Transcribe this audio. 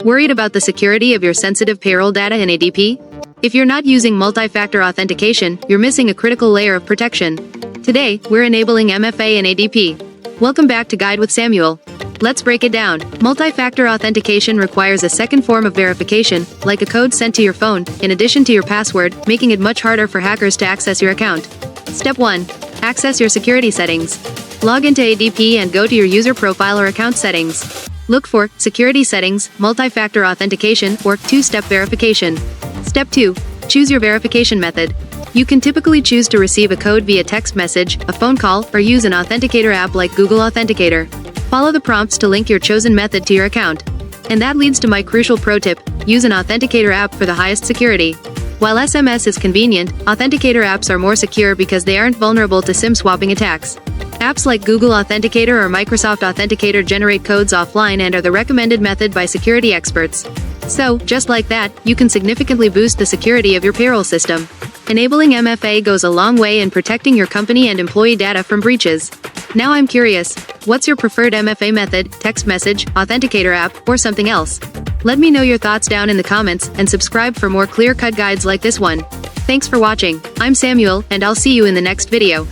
Worried about the security of your sensitive payroll data in ADP? If you're not using multi-factor authentication, you're missing a critical layer of protection. Today, we're enabling MFA in ADP. Welcome back to Guide with Samuel. Let's break it down. Multi-factor authentication requires a second form of verification, like a code sent to your phone, in addition to your password, making it much harder for hackers to access your account. Step 1. Access your security settings. Log into ADP and go to your user profile or account settings. Look for Security Settings, Multi-Factor Authentication, or Two-Step Verification. Step 2. Choose your verification method. You can typically choose to receive a code via text message, a phone call, or use an authenticator app like Google Authenticator. Follow the prompts to link your chosen method to your account. And that leads to my crucial pro tip: use an authenticator app for the highest security. While SMS is convenient, authenticator apps are more secure because they aren't vulnerable to SIM swapping attacks. Apps like Google Authenticator or Microsoft Authenticator generate codes offline and are the recommended method by security experts. So, just like that, you can significantly boost the security of your payroll system. Enabling MFA goes a long way in protecting your company and employee data from breaches. Now I'm curious, what's your preferred MFA method, text message, authenticator app, or something else? Let me know your thoughts down in the comments, and subscribe for more clear-cut guides like this one. Thanks for watching. I'm Samuel, and I'll see you in the next video.